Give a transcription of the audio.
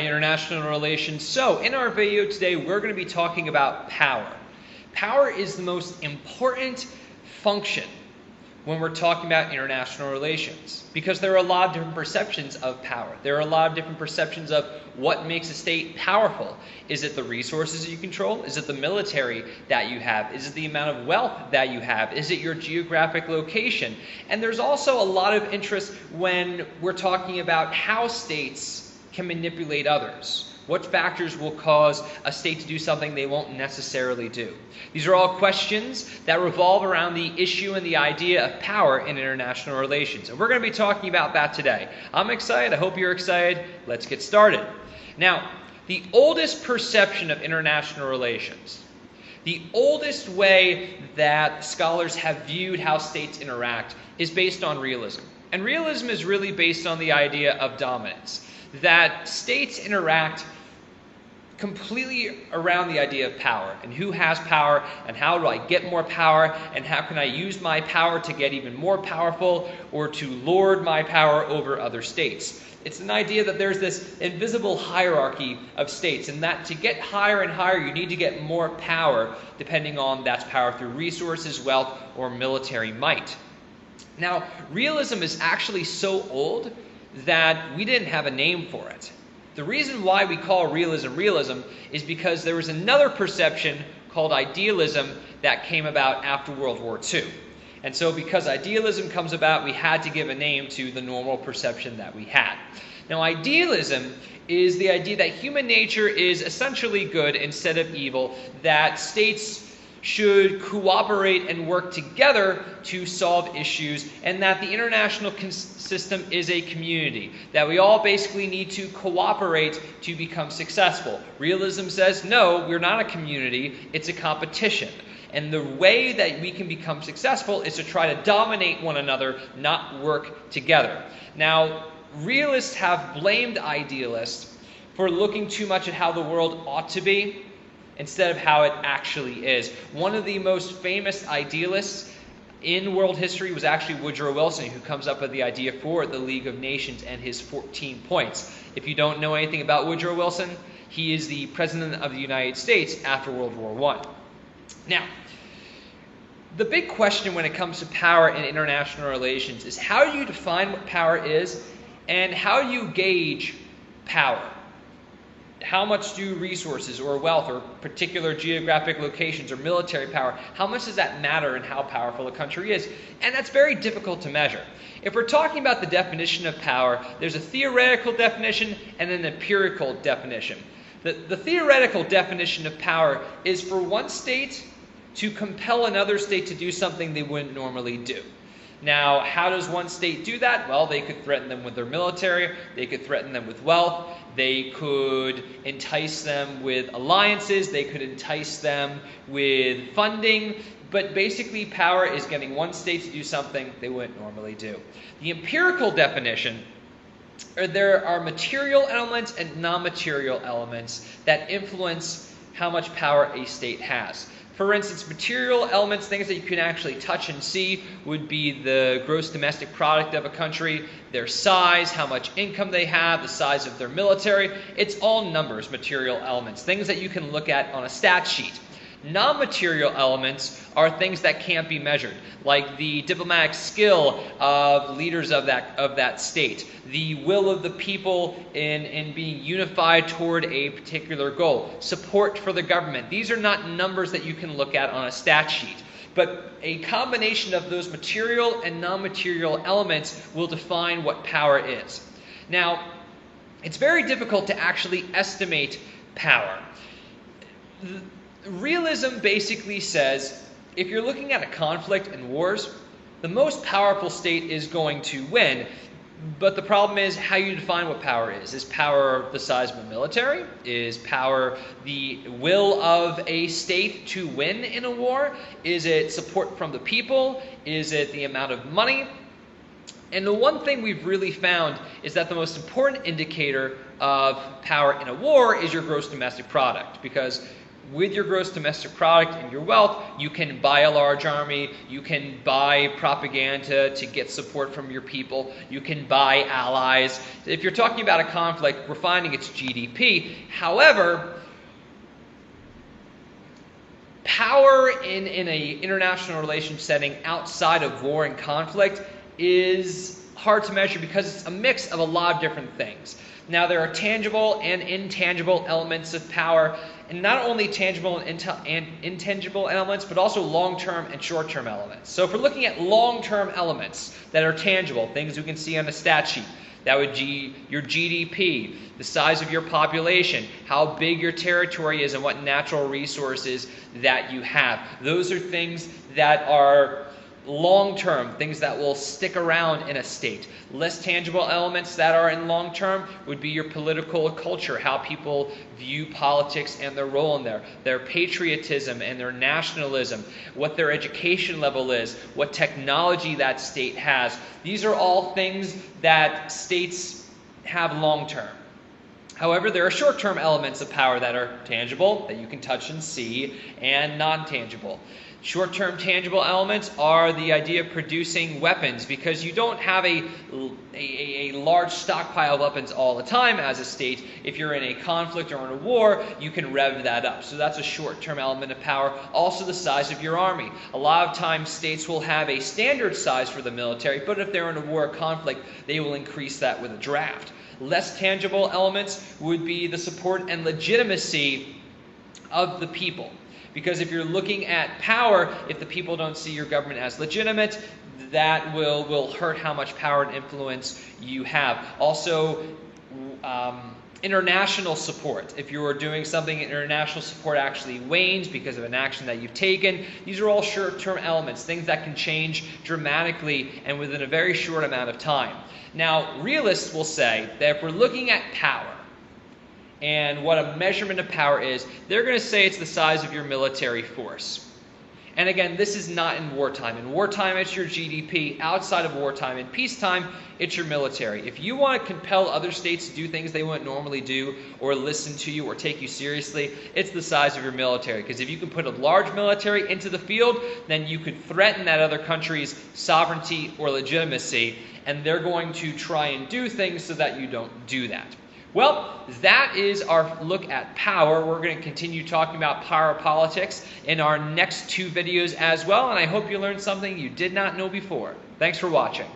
International relations. So in our video today, we're going to be talking about power. Power is the most important function when we're talking about international relations because there are a lot of different perceptions of power. There are a lot of different perceptions of what makes a state powerful. Is it the resources you control? Is it the military that you have? Is it the amount of wealth that you have? Is it your geographic location? And there's also a lot of interest when we're talking about how states can manipulate others. What factors will cause a state to do something they won't necessarily do? These are all questions that revolve around the issue and the idea of power in international relations. And we're going to be talking about that today. I'm excited. I hope you're excited. Let's get started. Now, the oldest perception of international relations, the oldest way that scholars have viewed how states interact is based on realism. And realism is really based on the idea of dominance. That states interact completely around the idea of power and who has power and how do I get more power and how can I use my power to get even more powerful or to lord my power over other states. It's an idea that there's this invisible hierarchy of states and that to get higher and higher you need to get more power depending on that's power through resources, wealth, or military might. Now, realism is actually so old that we didn't have a name for it. The reason why we call realism realism is because there was another perception called idealism that came about after World War II. And so because idealism comes about, we had to give a name to the normal perception that we had. Now, idealism is the idea that human nature is essentially good instead of evil, that states should cooperate and work together to solve issues, and that the international system is a community, that we all basically need to cooperate to become successful. Realism says, no, we're not a community, it's a competition. And the way that we can become successful is to try to dominate one another, not work together. Now, realists have blamed idealists for looking too much at how the world ought to be instead of how it actually is. One of the most famous idealists in world history was actually Woodrow Wilson, who comes up with the idea for the League of Nations and his 14 points. If you don't know anything about Woodrow Wilson, he is the President of the United States after World War I. Now, the big question when it comes to power in international relations is how do you define what power is and how do you gauge power? How much do resources or wealth or particular geographic locations or military power, how much does that matter in how powerful a country is? And that's very difficult to measure. If we're talking about the definition of power, there's a theoretical definition and an empirical definition. The theoretical definition of power is for one state to compel another state to do something they wouldn't normally do. Now, how does one state do that? Well, they could threaten them with their military, they could threaten them with wealth, they could entice them with alliances, they could entice them with funding, but basically power is getting one state to do something they wouldn't normally do. The empirical definition, there are material elements and non-material elements that influence how much power a state has. For instance, material elements, things that you can actually touch and see, would be the gross domestic product of a country, their size, how much income they have, the size of their military. It's all numbers, material elements, things that you can look at on a stat sheet. Non-material elements are things that can't be measured, like the diplomatic skill of leaders of that state, the will of the people in being unified toward a particular goal, support for the government. These are not numbers that you can look at on a stat sheet. But a combination of those material and non-material elements will define what power is. Now, it's very difficult to actually estimate power. Realism basically says if you're looking at a conflict and wars, the most powerful state is going to win. But the problem is how you define what power is. Is power the size of a military? Is power the will of a state to win in a war? Is it support from the people? Is it the amount of money? And the one thing we've really found is that the most important indicator of power in a war is your gross domestic product, because with your gross domestic product and your wealth, you can buy a large army, you can buy propaganda to get support from your people, you can buy allies. If you're talking about a conflict, we're finding it's GDP. However, power in an international relations setting outside of war and conflict is hard to measure because it's a mix of a lot of different things. Now, there are tangible and intangible elements of power, and not only tangible and intangible elements, but also long-term and short-term elements. So if we're looking at long-term elements that are tangible, things we can see on a stat sheet, that would be your GDP, the size of your population, how big your territory is, and what natural resources that you have. Those are things that are long-term, things that will stick around in a state. Less tangible elements that are in long-term would be your political culture, how people view politics and their role in there, their patriotism and their nationalism, what their education level is, what technology that state has. These are all things that states have long-term. However, there are short-term elements of power that are tangible, that you can touch and see, and non-tangible. Short-term tangible elements are the idea of producing weapons, because you don't have a large stockpile of weapons all the time as a state. If you're in a conflict or in a war, you can rev that up. So that's a short-term element of power. Also, the size of your army. A lot of times states will have a standard size for the military, but if they're in a war or conflict, they will increase that with a draft. Less tangible elements would be the support and legitimacy of the people. Because if you're looking at power, if the people don't see your government as legitimate, that will hurt how much power and influence you have. Also, international support. If you are doing something, international support actually wanes because of an action that you've taken. These are all short-term elements, things that can change dramatically and within a very short amount of time. Now, realists will say that if we're looking at power, and what a measurement of power is, they're going to say it's the size of your military force. And again, this is not in wartime. In wartime, it's your GDP. Outside of wartime, in peacetime, it's your military. If you want to compel other states to do things they wouldn't normally do, or listen to you, or take you seriously, it's the size of your military. Because if you can put a large military into the field, then you could threaten that other country's sovereignty or legitimacy, and they're going to try and do things so that you don't do that. Well, that is our look at power. We're going to continue talking about power politics in our next 2 videos as well, and I hope you learned something you did not know before. Thanks for watching.